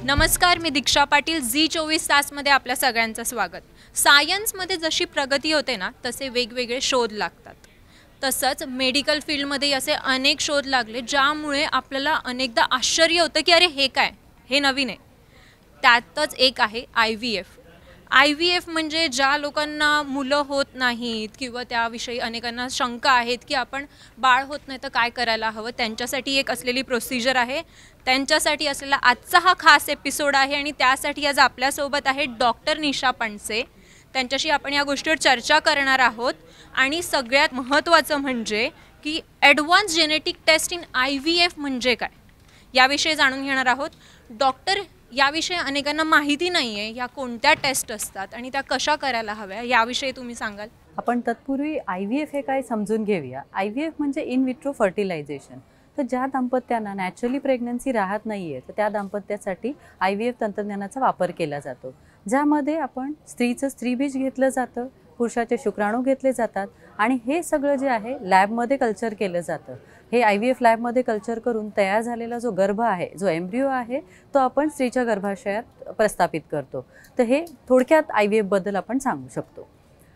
नमस्कार, मी दीक्षा पाटील. झी 24 तासमध्ये आपल्या सगळ्यांचं स्वागत. सायन्समध्ये जशी प्रगती होते ना, तसे वेगवेगळे शोध लागतात. तसंच मेडिकल फील्डमध्ये असे अनेक शोध लागले ज्यामुळे आपल्याला अनेकदा आश्चर्य होतं की अरे हे काय, हे नवीन आहे. त्यातच एक आहे IVF. IVF म्हणजे ज्या लोकांना मुलं होत नाहीत किंवा त्याविषयी अनेकांना शंका आहेत की आपण बाळ होत नाही तर काय करायला हवं, त्यांच्यासाठी एक असलेली प्रोसिजर आहे. त्यांच्यासाठी असलेला आजचा हा खास एपिसोड आहे आणि त्यासाठी आज आपल्यासोबत आहे डॉक्टर निशा पणसे. त्यांच्याशी आपण या गोष्टीवर चर्चा करणार आहोत. आणि सगळ्यात महत्त्वाचं म्हणजे की advance genetic test in IVF म्हणजे काय, याविषयी जाणून घेणार आहोत. डॉक्टर, याविषयी अनेकांना माहिती नाही आहे, या कोणत्या टेस्ट असतात आणि त्या कशा करायला हव्या, याविषयी तुम्ही सांगाल? आपण तत्पूर्वी IVF हे काय समजून घेऊया. IVF म्हणजे इन विट्रो फर्टिलायझेशन. तर ज्या दाम्पत्यांना नॅचरली प्रेग्नन्सी राहत नाही आहे तर त्या दाम्पत्यासाठी IVF तंत्रज्ञानाचा वापर केला जातो, ज्यामध्ये आपण स्त्रीचं स्त्रीबीज घेतलं जातं, पुरुषाचे शुक्राणू घेतले जातात आणि हे सगळं जे आहे लॅबमध्ये कल्चर केलं जातं. हे IVF लॅबमध्ये कल्चर करून तयार झालेला जो गर्भ आहे, जो एम्ब्रिओ आहे, तो आपण स्त्रीच्या गर्भाशयात प्रस्थापित करतो. तर हे थोडक्यात IVFबद्दल आपण सांगू शकतो.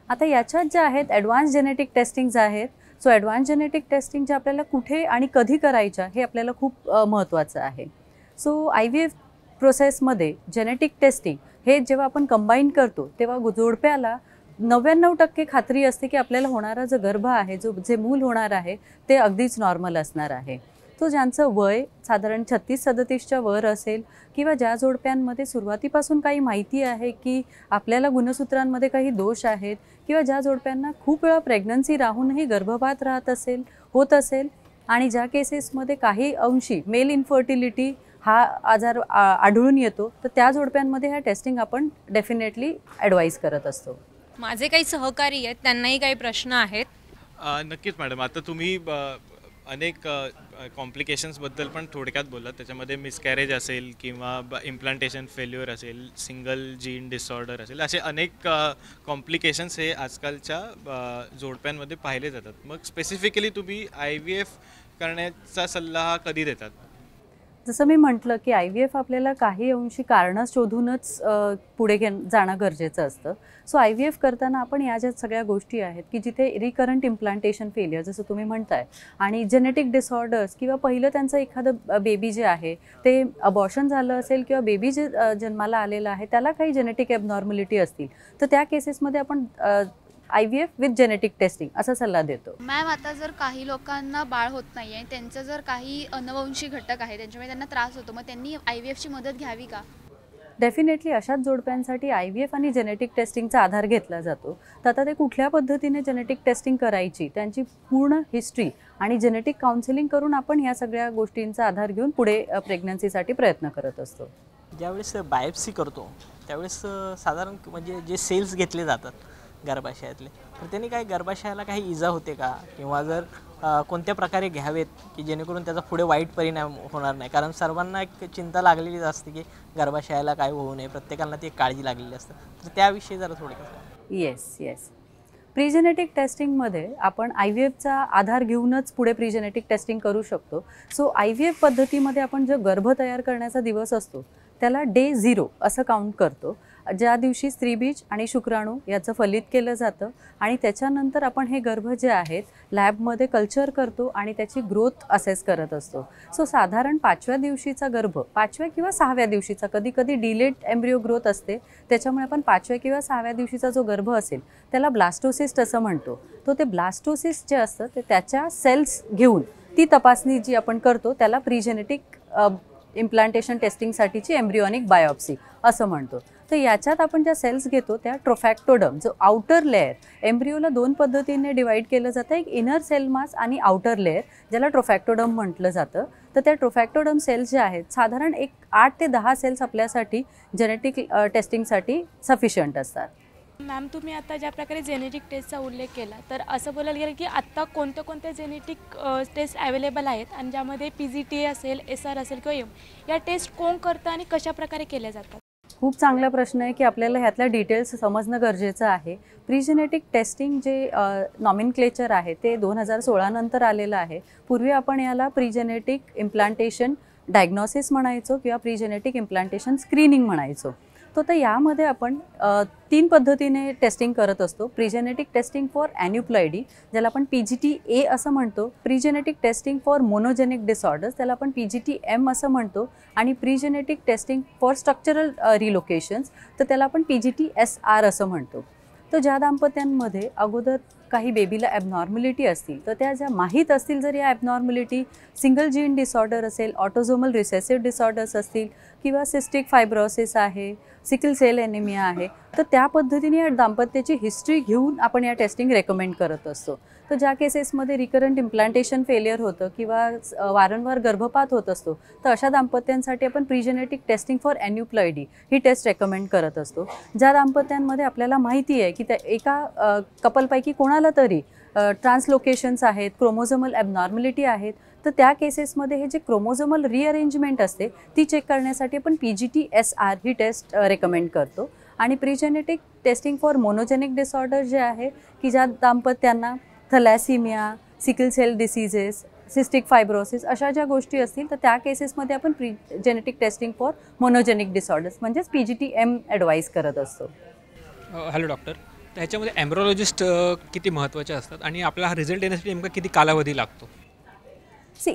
आता याच्यात ज्या आहेत ॲडव्हान्स जेनेटिक टेस्टिंग्ज आहेत. सो ॲडव्हान्स जेनेटिक टेस्टिंग जे आपल्याला कुठे आणि कधी करायच्या हे आपल्याला खूप महत्त्वाचं आहे. सो IVF प्रोसेसमध्ये जेनेटिक टेस्टिंग हे जेव्हा आपण कंबाईन करतो तेव्हा जोडप्याला 99% खात्री असते की आपल्याला होणारा जो गर्भ आहे, जे मूल होणार आहे ते अगदीच नॉर्मल असणार आहे. तो ज्यांचं वय साधारण 36-37च्या वर असेल किंवा ज्या जोडप्यांमध्ये सुरुवातीपासून काही माहिती आहे की आपल्याला गुणसूत्रांमध्ये काही दोष आहेत किंवा ज्या जोडप्यांना खूप वेळा प्रेग्नन्सी राहूनही गर्भपात होत असेल आणि ज्या केसेसमध्ये काही अंशी मेल इन्फर्टिलिटी हा आजार आढळून येतो, तर त्या जोडप्यांमध्ये ह्या टेस्टिंग आपण डेफिनेटली ॲडवाईज करत असतो. माझे काही सहकारी आहेत, त्यांनाही काही प्रश्न आहेत. नक्कीच मॅडम. आता तुम्ही अनेक कॉम्प्लिकेशन्सबद्दल पण थोडक्यात बोललात. त्याच्यामध्ये मिसकॅरेज असेल किंवा इम्प्लांटेशन फेल्युअर असेल, सिंगल जीन डिसऑर्डर असेल, असे अनेक कॉम्प्लिकेशन्स हे आजकालच्या जोडप्यांमध्ये पाहिले जातात. मग स्पेसिफिकली तुम्ही IVF करण्याचा सल्ला हा कधी देतात? जसं मी म्हटलं की IVF आपल्याला काही अंशी कारणं शोधूनच पुढे जाणं गरजेचं असतं. सो IVF करताना आपण या ज्या सगळ्या गोष्टी आहेत की जिथे रिकरंट इम्प्लांटेशन फेलियर जसं तुम्ही म्हणताय आणि जेनेटिक डिसऑर्डर्स किंवा पहिलं त्यांचं एखादं बेबी जे आहे ते अबॉर्शन झालं असेल किंवा बेबी जे जन्माला आलेलं आहे त्याला काही जेनेटिक ॲबनॉर्मॅलिटी असतील तर त्या केसेसमध्ये आपण IVF विथ जेनेटिक टेस्टिंग असा सल्ला देतो. मॅम, आता जर काही लोकांना बाळ होत नाही आहे, त्यांचं जर काही अनुवंशिक घटक आहे त्यांच्यामुळे त्यांना त्रास होतो, मग त्यांनी IVFची मदत घ्यावी का? डेफिनेटली अशाच जोडप्यांसाठी IVF आणि जेनेटिक टेस्टिंगचा आधार घेतला जातो. तर आता ते कुठल्या पद्धतीने जेनेटिक टेस्टिंग करायची, त्यांची पूर्ण हिस्ट्री आणि जेनेटिक काउन्सिलिंग करून आपण ह्या सगळ्या गोष्टींचा आधार घेऊन पुढे प्रेग्नन्सीसाठी प्रयत्न करत असतो. ज्यावेळेस बायोप्सी करतो त्यावेळेस साधारण म्हणजे जे सेल्स घेतले जातात गर्भाशयातले, तर त्यांनी काही गर्भाशयाला काही इजा होते का, किंवा जर कोणत्या प्रकारे घ्यावेत की जेणेकरून त्याचा पुढे वाईट परिणाम होणार नाही? कारण सर्वांना एक चिंता लागलेलीच असते की गर्भाशयाला काय होऊ नये, प्रत्येकाला ती एक काळजी लागलेली असते. तर त्याविषयी जरा थोडक्यात. येस प्रीजेनेटिक टेस्टिंगमध्ये आपण IVFचा आधार घेऊनच पुढे प्रीजेनेटिक टेस्टिंग करू शकतो. सो IVF पद्धतीमध्ये आपण जो गर्भ तयार करण्याचा दिवस असतो त्याला डे 0 असं काउंट करतो, ज्या दिवशी स्त्रीबीज आणि शुक्राणू याचं फलित केलं जातं आणि त्याच्यानंतर आपण हे गर्भ जे आहेत लॅबमध्ये कल्चर करतो आणि त्याची ग्रोथ असेस करत असतो. सो साधारण 5व्या दिवशीचा गर्भ, 5व्या किंवा 6व्या दिवशीचा, कधी कधी डिलेड एम्ब्रिओ ग्रोथ असते, त्याच्यामुळे आपण 5व्या किंवा 6व्या दिवशीचा जो गर्भ असेल त्याला ब्लास्टोसिस्ट असं म्हणतो. तो ते ब्लास्टोसिस्ट जे असतं ते त्याच्या सेल्स घेऊन ती तपासणी जी आपण करतो त्याला प्रीजेनेटिक इम्प्लांटेशन टेस्टिंगसाठीची एम्ब्रिओनिक बायोप्सी असं म्हणतो. तर याच्यात आपण ज्या सेल्स घेतो त्या ट्रोफॅक्टोडम, जो आउटर लेअर, एम्ब्रिओला 2 पद्धतीने डिवाईड केलं जातं, एक इनर सेल मास आणि आउटर लेअर, ज्याला ट्रोफॅक्टोडम म्हटलं जातं. तर त्या ट्रोफॅक्टोडम सेल्स ज्या आहेत साधारण एक 8 ते 10 सेल्स आपल्यासाठी जेनेटिक टेस्टिंगसाठी सफिशियंट असतात. मॅम, तुम्ही आता ज्या प्रकारे जेनेटिक टेस्टचा उल्लेख केला तर असं बोलायला गेलं की आत्ता कोणत्या जेनेटिक टेस्ट अवेलेबल आहेत आणि ज्यामध्ये PGTA असेल, SR असेल किंवा या टेस्ट कोण करतं आणि कशा प्रकारे केल्या जातात? खूप चांगला प्रश्न आहे की आपल्याला ह्यातल्या डिटेल्स समजणं गरजेचं आहे. प्रीजेनेटिक टेस्टिंग जे नॉमिनक्लेचर आहे ते 2016 नंतर आलेलं आहे. पूर्वी आपण याला प्रीजेनेटिक इम्प्लांटेशन डायग्नॉसिस म्हणायचो किंवा प्री जेनेटिक इम्प्लांटेशन स्क्रीनिंग म्हणायचो. तर यामध्ये आपण 3 पद्धतीने टेस्टिंग करत असतो. Pre genetic testing for aneuploidy, ज्याला आपण PGT-A असं म्हणतो. Pre genetic testing for monogenic disorders, त्याला आपण PGT-M असं म्हणतो. आणि pre genetic testing for structural relocations, तर त्याला आपण PGT-SR असं म्हणतो. तर ज्या दाम्पत्यांमध्ये अगोदर काही बेबीला ॲबनॉर्मॅलिटी असतील, तर त्या ज्या माहीत असतील, जर या ॲबनॉर्मॅलिटी सिंगल जीन डिसऑर्डर असेल, ऑटोझोमल रिसेसिव्ह डिसऑर्डर्स असतील किंवा सिस्टिक फायब्रोसिस आहे, सिकल सेल एनिमिया आहे, तर त्या पद्धतीने या दाम्पत्याची हिस्ट्री घेऊन आपण या टेस्टिंग रेकमेंड करत असतो. तर ज्या केसेसमध्ये रिकरंट इम्प्लांटेशन फेलियर होतं किंवा वारंवार गर्भपात होत असतो, तर अशा दाम्पत्यांसाठी आपण pre genetic testing for aneuploidy ही टेस्ट रेकमेंड करत असतो. ज्या दाम्पत्यांमध्ये आपल्याला माहिती आहे की त्या एका कपलपैकी कोणाला तरी ट्रान्सलोकेशन्स आहेत, क्रोमोझोमल ॲबनॉर्मॅलिटी आहेत, तर त्या केसेसमध्ये हे जे क्रोमोझोमल रिअरेंजमेंट असते ती चेक करण्यासाठी आपण PGT-SR ही टेस्ट रेकमेंड करतो. आणि pre genetic testing for monogenic disorder जे आहे की ज्या दाम्पत्यांना thalassaemia, sickle cell diseases, cystic fibrosis अशा ज्या गोष्टी असतील, तर त्या केसेसमध्ये आपण pre genetic testing for monogenic disorders म्हणजेच PGT-M ॲडवाईज करत असतो. हॅलो डॉक्टर, तर ह्याच्यामध्ये ॲम्ब्रोलॉजिस्ट किती महत्त्वाचे असतात आणि आपला हा रिझल्ट येण्यासाठी नेमका किती कालावधी लागतो?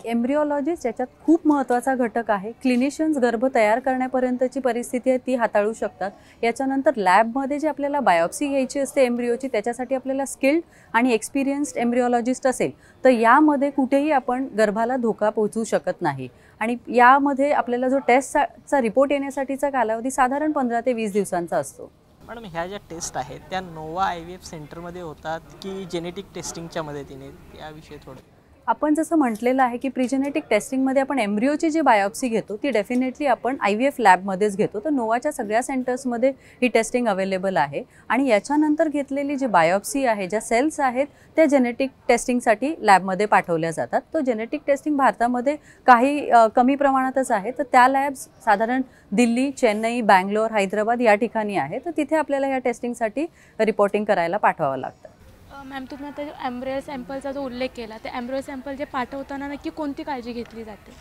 एम्ब्रिओलॉजिस्ट याच्यात खूप महत्त्वाचा घटक आहे. क्लिनिशियन्स गर्भ तयार करण्यापर्यंतची परिस्थिती आहे ती हाताळू शकतात. याच्यानंतर लॅबमध्ये जे आपल्याला बायोप्सी घ्यायची असते एम्ब्रिओची, त्याच्यासाठी आपल्याला स्किल्ड आणि एक्सपिरियन्स्ड एम्ब्रिओलॉजिस्ट असेल, तर यामध्ये कुठेही आपण गर्भाला धोका पोहोचू शकत नाही. आणि यामध्ये आपल्याला जो टेस्टचा रिपोर्ट येण्यासाठीचा कालावधी साधारण 15 ते 20 दिवसांचा असतो. मॅडम, ह्या ज्या टेस्ट आहेत त्या नोवा IVF सेंटरमध्ये होतात की जेनेटिक टेस्टिंगच्या मदतीने, याविषयी थोडं. आपण जसं म्हटलेलं आहे की प्रीजेनेटिक टेस्टिंगमध्ये आपण एम्ब्रिओची जी बायोप्सी घेतो ती डेफिनेटली आपण IVF लॅबमध्येच घेतो. तर नोवाच्या सगळ्या सेंटर्समध्ये ही टेस्टिंग अवेलेबल आहे. आणि याच्यानंतर घेतलेली जी बायोप्सी आहे, ज्या सेल्स आहेत, त्या जेनेटिक टेस्टिंगसाठी लॅबमध्ये पाठवल्या जातात. तो जेनेटिक टेस्टिंग भारतामध्ये काही कमी प्रमाणातच आहे. तर त्या लॅब्स साधारण दिल्ली, चेन्नई, बँगलोर, हैदराबाद या ठिकाणी आहे. तर तिथे आपल्याला या टेस्टिंगसाठी रिपोर्टिंग करायला पाठवावं लागतं. मॅम, तुम्ही आता जो एम्ब्रियो सॅम्पलचा जो उल्लेख केला, ते एम्ब्रियो सॅम्पल जे पाठवताना नक्की कोणती काळजी घेतली जाते?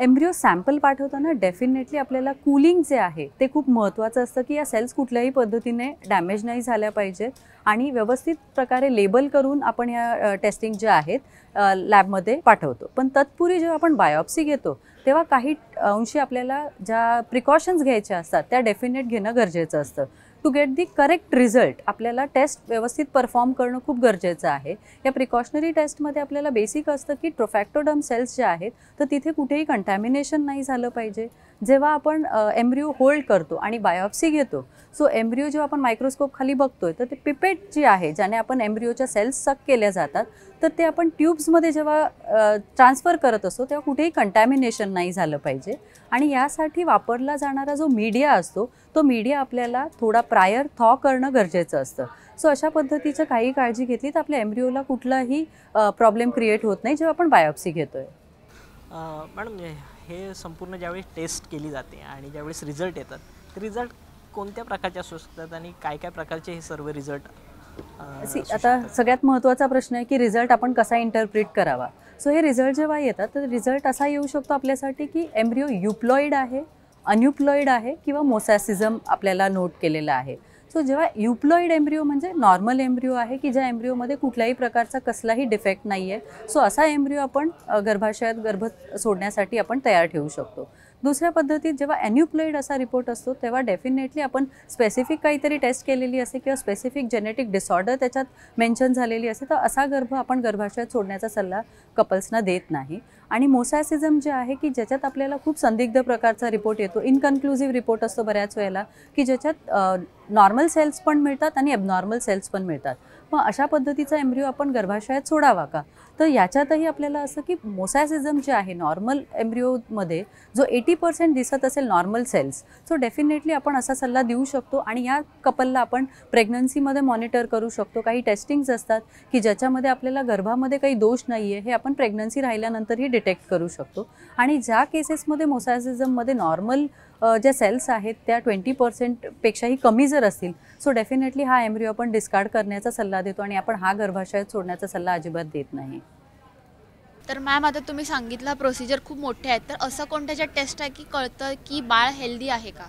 एम्ब्रिओ सॅम्पल पाठवताना डेफिनेटली आपल्याला कूलिंग जे आहे ते खूप महत्त्वाचं असतं की या सेल्स कुठल्याही पद्धतीने डॅमेज नाही झाल्या पाहिजेत. आणि व्यवस्थित प्रकारे लेबल करून आपण या टेस्टिंग ज्या आहेत लॅबमध्ये पाठवतो. पण तत्पूर्वी जेव्हा आपण बायोप्सी घेतो तेव्हा काही अंशी आपल्याला ज्या प्रिकॉशन्स घ्यायच्या असतात त्या डेफिनेट घेणं गरजेचं असतं. To get the correct result आपल्याला टेस्ट व्यवस्थित परफॉर्म करणं खूप गरजेचं आहे. या प्रिकॉशनरी टेस्टमध्ये आपल्याला बेसिक असतं की ट्रोफॅक्टोडर्म सेल्स ज्या आहेत तर तिथे कुठेही कंटॅमिनेशन नाही झालं पाहिजे. जेव्हा आपण एम्ब्रिओ होल्ड करतो आणि बायोप्सी घेतो, सो एम्ब्रिओ जेव्हा आपण मायक्रोस्कोप खाली बघतोय तर ते पिपेट जी आहे ज्याने आपण एम्ब्रिओच्या सेल्स सक केल्या जातात, तर ते आपण ट्यूब्समध्ये जेव्हा ट्रान्सफर करत असतो तेव्हा कुठेही कंटॅमिनेशन नाही झालं पाहिजे. आणि यासाठी वापरला जाणारा जो मीडिया असतो तो मीडिया आपल्याला थोडा प्रायर थॉ करणं गरजेचं असतं. सो अशा पद्धतीचं काही काळजी घेतली तर आपल्या एम्ब्रिओला कुठलाही प्रॉब्लेम क्रिएट होत नाही जेव्हा आपण बायोप्सी घेतोय. मॅडम, हे संपूर्ण ज्यावेळी टेस्ट केली जाते आणि ज्यावेळेस रिझल्ट येतात, ते रिझल्ट कोणत्या प्रकारचे असू शकतात आणि काय काय प्रकारचे हे सर्व रिझल्ट? आता सगळ्यात महत्त्वाचा प्रश्न आहे की रिझल्ट आपण कसा इंटरप्रिट करावा. सो हे रिझल्ट जेव्हा येतात तर रिझल्ट असा येऊ शकतो आपल्यासाठी की एम्ब्रिओ युप्लॉइड आहे, अनयुप्लॉइड आहे किंवा मोसॅसिझम आपल्याला नोट केलेला आहे. सो जेव्हा युप्लॉइड एम्ब्रिओ म्हणजे नॉर्मल एम्ब्रिओ आहे की ज्या एम्ब्रिओमध्ये कुठल्याही प्रकारचा कसलाही डिफेक्ट नाही आहे, सो असा एम्ब्रिओ आपण गर्भाशयात गर्भ सोडण्यासाठी आपण तयार ठेवू शकतो. दुसऱ्या पद्धतीत जेव्हा ॲन्युप्लॉइड असा रिपोर्ट असतो तेव्हा डेफिनेटली आपण स्पेसिफिक काहीतरी टेस्ट केलेली असते किंवा स्पेसिफिक जेनेटिक डिसऑर्डर त्याच्यात मेन्शन झालेली असते, तर असा गर्भ आपण गर्भाशयात सोडण्याचा सल्ला कपल्सना देत नाही. आणि मोसॅसिझम जे आहे की ज्याच्यात आपल्याला खूप संदिग्ध प्रकारचा रिपोर्ट येतो, इनकन्क्लुझिव्ह रिपोर्ट असतो बऱ्याच वेळेला की ज्याच्यात नॉर्मल सेल्स पण मिळतात आणि ॲबनॉर्मल सेल्स पण मिळतात. मग अशा पद्धतीचा एम्ब्रिओ आपण गर्भाशयात सोडावा का? तर याच्यातही आपल्याला असं की मोसॅसिझम जे आहे नॉर्मल एम्ब्रिओमध्ये जो 80% दिसत असेल नॉर्मल सेल्स, सो डेफिनेटली आपण असा सल्ला देऊ शकतो. आणि या कपलला आपण प्रेग्नन्सीमध्ये मॉनिटर करू शकतो. काही टेस्टिंग्स असतात की ज्याच्यामध्ये आपल्याला गर्भामध्ये काही दोष नाही आहे हे आपण प्रेग्नन्सी राहिल्यानंतरही डिटेक्ट करू शकतो. आणि ज्या केसेसमध्ये मोसॅसिझममध्ये नॉर्मल ज्या सेल्स आहेत त्या 20% पेक्षाही कमी जर असतील, सो डेफिनेटली हा एम्ब्रिओ आपण डिस्कार्ड करण्याचा सल्ला देतो आणि आपण हा गर्भाशयात सोडण्याचा सल्ला अजिबात देत नाही. तर मॅम आता तुम्ही सांगितलं प्रोसिजर खूप मोठे आहेत, तर असं कोणत्या ज्या टेस्ट आहे की कळतं की बाळ हेल्दी आहे का?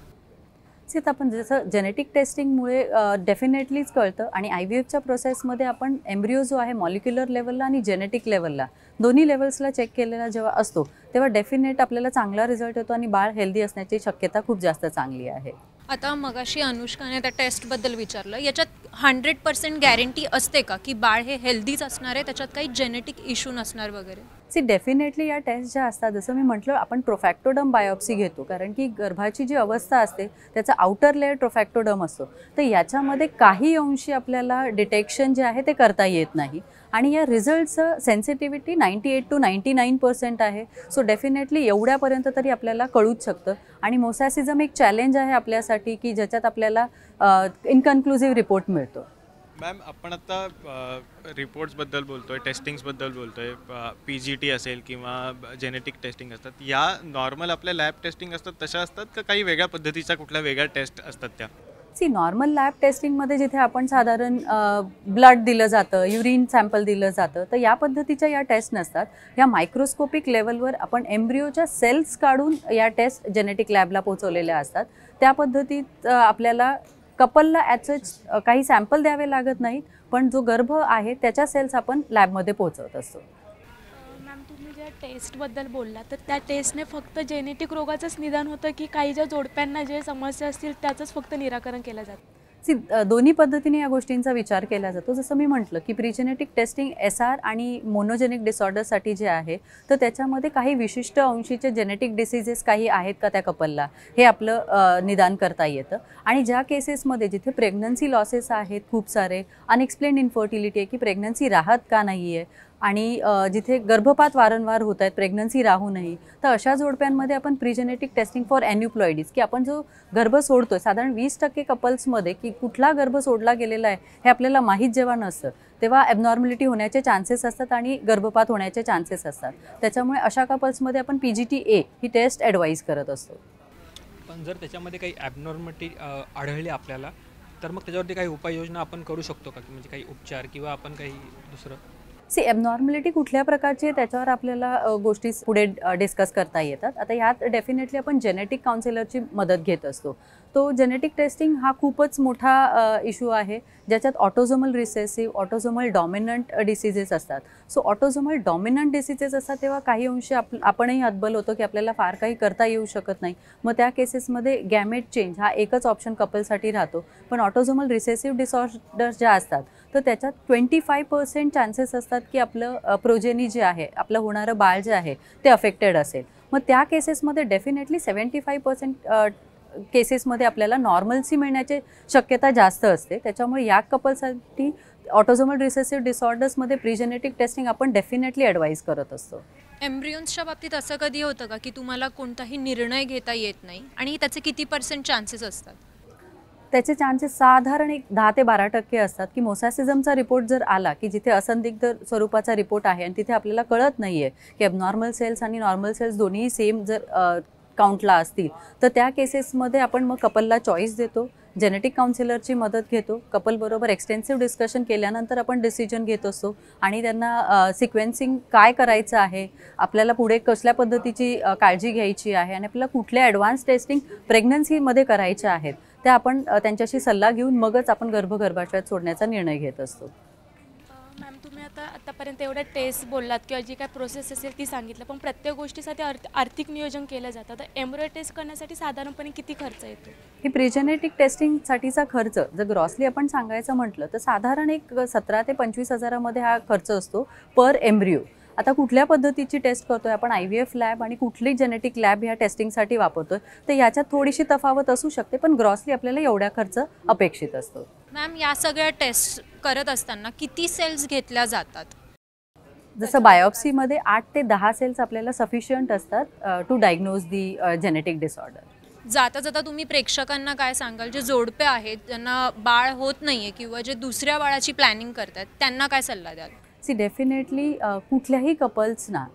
सित आपण जसं जेनेटिक टेस्टिंगमुळे डेफिनेटलीच कळतं आणि आय व्ही एफच्या प्रोसेसमध्ये आपण एम्ब्रिओ जो आहे मॉलिक्युलर लेवलला आणि जेनेटिक लेवलला दोन्ही लेवल्सला चेक केलेला जेव्हा असतो तेव्हा डेफिनेट आपल्याला चांगला रिझल्ट येतो आणि बाळ हेल्दी असण्याची शक्यता खूप जास्त चांगली आहे. आता मगाशी अनुष्काने त्या टेस्टबद्दल विचारलं, याच्यात 100% गॅरंटी असते का की बाळ हे हेल्दीच असणार आहे, त्याच्यात काही जेनेटिक इश्यू नसणार वगैरे? सी डेफिनेटली या टेस्ट ज्या असतात जसं मी म्हटलं आपण ट्रोफॅक्टोडम बायोप्सी घेतो कारण की गर्भाची जी अवस्था असते त्याचा आउटर लेअर ट्रोफॅक्टोडम असतो, तर याच्यामध्ये काही अंशी आपल्याला डिटेक्शन जे आहे ते करता येत नाही आणि या रिझल्टचं सेन्सिटिव्हिटी 98 to 99% आहे. सो डेफिनेटली एवढ्यापर्यंत तरी आपल्याला कळूच शकतं आणि मोसॅसिझम एक चॅलेंज आहे आपल्यासाठी की ज्याच्यात आपल्याला इनकन्क्लुझिव्ह रिपोर्ट मिळतो. मॅम आपण आता रिपोर्ट्सबद्दल बोलतोय, टेस्टिंग्सबद्दल बोलतोय, PGT असेल किंवा जेनेटिक टेस्टिंग असतात, या नॉर्मल आपल्या लॅब टेस्टिंग असतात तशा असतात का काही वेगळ्या पद्धतीच्या कुठल्या वेगळ्या टेस्ट असतात त्या? सी नॉर्मल लॅब टेस्टिंगमध्ये जिथे आपण साधारण ब्लड दिलं जातं, युरिन सॅम्पल दिलं जातं, तर या पद्धतीच्या या टेस्ट नसतात. या मायक्रोस्कोपिक लेवलवर आपण एम्ब्रिओच्या सेल्स काढून या टेस्ट जेनेटिक लॅबला पोहोचवलेल्या असतात. त्या पद्धतीत आपल्याला कपलला ॲच काही सॅम्पल द्यावे लागत नाहीत, पण जो गर्भ आहे त्याच्या सेल्स आपण लॅबमध्ये पोहोचवत असतो. मॅम तुम्ही ज्या टेस्टबद्दल बोलला तर त्या टेस्टने फक्त जेनेटिक रोगाचंच निदान होतं की काही ज्या जोडप्यांना जे समस्या असतील त्याचंच फक्त निराकरण केलं जातं? सी दोन्ही पद्धतीने या गोष्टींचा विचार केला जातो. जसं मी म्हटलं की प्रीजेनेटिक टेस्टिंग SR आणि मोनोजेनिक डिसऑर्डरसाठी जे आहे तर त्याच्यामध्ये काही विशिष्ट अंशीचे जेनेटिक डिसीजेस काही आहेत का त्या कपलला हे आपलं निदान करता येतं आणि ज्या केसेसमध्ये जिथे प्रेग्नन्सी लॉसेस आहेत, खूप सारे अनएक्सप्लेन्ड इन्फर्टिलिटी आहे की प्रेग्नन्सी राहत का नाही आहे आणि जिथे गर्भपात वारंवार होत आहेत, प्रेग्नन्सी राहूनही, तर अशा जोडप्यांमध्ये आपण प्रीजेनेटिक टेस्टिंग फॉर एन्युप्लॉइडीज की आपण जो गर्भ सोडतोय साधारण 20% कपल्समध्ये की कुठला गर्भ सोडला गेलेला आहे हे आपल्याला माहीत जेव्हा नसतं तेव्हा ॲबनॉर्मॅलिटी होण्याचे चान्सेस असतात आणि गर्भपात होण्याचे चान्सेस असतात. त्याच्यामुळे अशा कपल्समध्ये आपण PGT-A ही टेस्ट ॲडवाईज करत असतो. पण जर त्याच्यामध्ये काही ॲबनॉर्मॅलिटी आढळली आपल्याला तर मग त्याच्यावरती काही उपाययोजना आपण करू शकतो का, म्हणजे काही उपचार किंवा आपण काही दुसरं? सी ॲबनॉर्मॅलिटी कुठल्या प्रकारची आहे त्याच्यावर आपल्याला गोष्टी पुढे डिस्कस करता येतात. आता ह्यात डेफिनेटली आपण जेनेटिक काउन्सिलरची मदत घेत असतो. तो जेनेटिक टेस्टिंग हा खूपच मोठा इश्यू आहे ज्याच्यात autosomal recessive, autosomal dominant diseases असतात. सो ऑटोझोमल डॉमिनंट डिसीजेस असतात तेव्हा काही अंशी आपणही हतबल होतो की आपल्याला फार काही करता येऊ शकत नाही. मग त्या केसेसमध्ये गॅमेट चेंज हा एकच ऑप्शन कपलसाठी राहतो. पण ऑटोझोमल रिसेसिव्ह डिसऑर्डर्स ज्या असतात तर त्याच्यात 25% चान्सेस असतात की आपलं प्रोजेनी जे आहे, आपलं होणारं बाळ जे आहे ते अफेक्टेड असेल. मग त्या केसेसमध्ये डेफिनेटली 75% केसेसमध्ये आपल्याला नॉर्मल्सी मिळण्याची शक्यता जास्त असते. त्याच्यामुळे या कपलसाठी ऑटोझोमल रिसेसिव्ह डिसऑर्डर्समध्ये प्रीजेनेटिक टेस्टिंग आपण डेफिनेटली ॲडवाईज करत असतो. एम्ब्रियन्सच्या बाबतीत असं कधी होतं का की तुम्हाला कोणताही निर्णय घेता येत नाही आणि त्याचे किती % चान्सेस असतात? त्याचे चान्सेस साधारण एक 10 ते 12% असतात की मोसॅसिझमचा रिपोर्ट जर आला की जिथे असंदिग्ध स्वरूपाचा रिपोर्ट आहे आणि तिथे आपल्याला कळत नाही आहे की ॲबनॉर्मल सेल्स आणि नॉर्मल सेल्स दोन्ही सेम जर काउंटला असतील तर त्या केसेसमध्ये आपण मग कपलला चॉईस देतो, जेनेटिक काउन्सिलरची मदत घेतो. कपलबरोबर एक्सटेन्सिव्ह डिस्कशन केल्यानंतर आपण डिसिजन घेत असतो आणि त्यांना सिक्वेन्सिंग काय करायचं आहे, आपल्याला पुढे कसल्या पद्धतीची काळजी घ्यायची आहे आणि आपल्याला कुठल्या ॲडव्हान्स टेस्टिंग प्रेग्नन्सीमध्ये करायच्या आहेत त्या आपण त्यांच्याशी सल्ला घेऊन मगच आपण गर्भाशयात सोडण्याचा निर्णय घेत असतो. मॅम तुम्ही आतापर्यंत एवढ्या टेस्ट बोललात किंवा जी काय प्रोसेस असेल ती सांगितलं, पण प्रत्येक गोष्टीसाठी आर्थिक नियोजन केलं जातं. तर एम्ब्रियो टेस्ट करण्यासाठी साधारणपणे किती खर्च येतो? ही प्रीजेनेटिक टेस्टिंगसाठीचा खर्च जर ग्रॉसली आपण सांगायचं म्हटलं तर साधारण एक 17,000 ते 25,000 हा खर्च असतो पर एम्ब्रियो. आता कुठल्या पद्धतीची टेस्ट करतोय आपण, IVF लॅब आणि कुठली जेनेटिक लॅब ह्या टेस्टिंगसाठी वापरतोय तर याच्यात थोडीशी तफावत असू शकते, पण ग्रॉसली आपल्याला एवढा खर्च अपेक्षित असतो. मॅम या सगळ्या टेस्ट करत असताना किती सेल्स घेतल्या जातात? जसं बायोप्सीमध्ये 8 ते 10 सेल्स आपल्याला सफिशियंट असतात to diagnose the genetic disorder. जाता जाता तुम्ही प्रेक्षकांना काय सांगाल जे जोडपे आहेत ज्यांना बाळ होत नाहीये किंवा जे दुसऱ्या बाळाची प्लॅनिंग करतात त्यांना काय सल्ला द्याल? सी डेफिनेटली कुठल्याही कपल्सना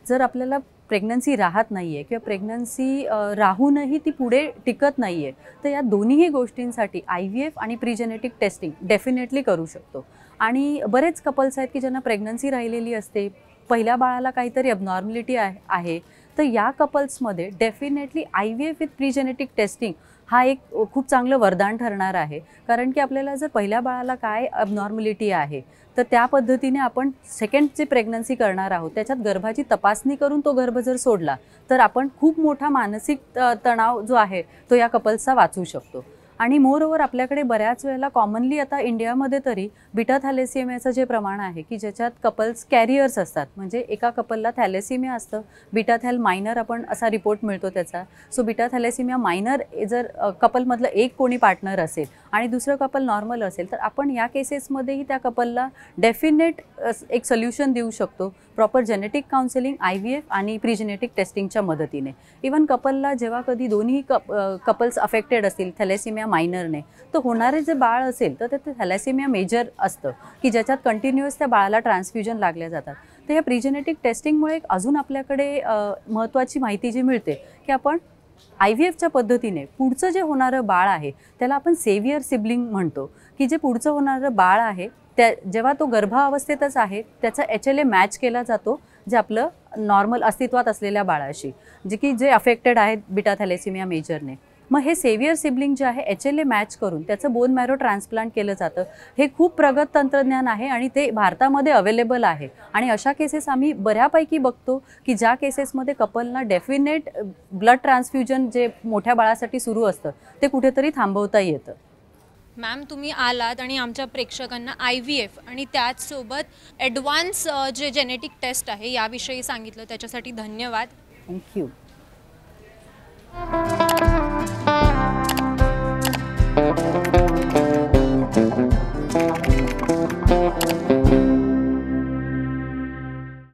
जर आपल्याला प्रेग्नन्सी राहत नाही आहे किंवा प्रेग्नन्सी राहूनही ती पुढे टिकत नाही आहे तर या दोन्हीही गोष्टींसाठी IVF आणि प्रीजेनेटिक टेस्टिंग डेफिनेटली करू शकतो. आणि बरेच कपल्स आहेत की ज्यांना प्रेग्नन्सी राहिलेली असते, पहिल्या बाळाला काहीतरी अबनॉर्मलिटी आहे तर या कपल्समध्ये डेफिनेटली IVF विथ प्रीजेनेटिक टेस्टिंग हा एक खूप चांगलं वरदान ठरणार आहे. कारण की आपल्याला जर पहिल्या बाळाला काय अबनॉर्मलिटी आहे तर त्या पद्धतीने आपण सेकंड जे प्रेग्नन्सी करणार आहोत त्याच्यात गर्भाची तपासणी करून तो गर्भ जर सोडला तर आपण खूप मोठा मानसिक तणाव जो आहे तो या कपल्सचा वाचवू शकतो. आणि मोरओव्हर आपल्याकडे बऱ्याच वेळेला कॉमनली आता इंडियामध्ये तरी बीटा थॅलेसिमियाचं जे प्रमाण आहे की ज्याच्यात कपल्स कॅरियर्स असतात, म्हणजे एका कपलला थॅलेसिमिया असतं, बीटा थॅल मायनर आपण असा रिपोर्ट मिळतो त्याचा. सो बीटा थॅलेसिमिया मायनर जर कपलमधलं एक कोणी पार्टनर असेल आणि दुसरं कपल नॉर्मल असेल तर आपण या केसेसमध्येही त्या कपलला डेफिनेट एक सोल्युशन देऊ शकतो प्रॉपर जेनेटिक काउन्सिलिंग, IVF आणि प्रीजेनेटिक टेस्टिंगच्या मदतीने. इवन कपलला जेव्हा कधी दोन्ही कपल्स अफेक्टेड असतील थॅलेसिमिया मायनरने तर होणारे जे बाळ असेल तर ते थॅलेसिमिया मेजर असतं की ज्याच्यात कंटिन्युअस त्या बाळाला ट्रान्सफ्युजन लागल्या जातात. तर या प्रीजेनेटिक टेस्टिंगमुळे अजून आपल्याकडे महत्त्वाची माहिती जी मिळते की आपण IVFच्या पद्धतीने पुढचं जे होणारं बाळ आहे त्याला आपण सेव्हियर सिबलिंग म्हणतो की जे पुढचं होणारं बाळ आहे त्या जेव्हा तो गर्भावस्थेतच आहे त्याचा HLA मॅच केला जातो जे आपलं नॉर्मल अस्तित्वात असलेल्या बाळाशी जे अफेक्टेड आहेत बीटा थॅलेसिमिया मेजरने. मग हे सेव्हियर सिबलिंग जे आहे HLA मॅच करून त्याचं बोन मॅरो ट्रान्सप्लांट केलं जातं. हे खूप प्रगत तंत्रज्ञान आहे आणि ते भारतामध्ये अवेलेबल आहे. आणि अशा केसेस आम्ही बऱ्यापैकी बघतो की ज्या केसेसमध्ये कपलना डेफिनेट ब्लड ट्रान्सफ्युजन जे मोठ्या बाळासाठी सुरू असतं ते कुठेतरी थांबवता येतं. मॅम, तुम्ही आलात आणि आमच्या प्रेक्षकांना IVF आणि त्याचसोबत ॲडव्हान्स जे जेनेटिक टेस्ट आहे याविषयी सांगितलं, त्याच्यासाठी धन्यवाद. थँक्यू.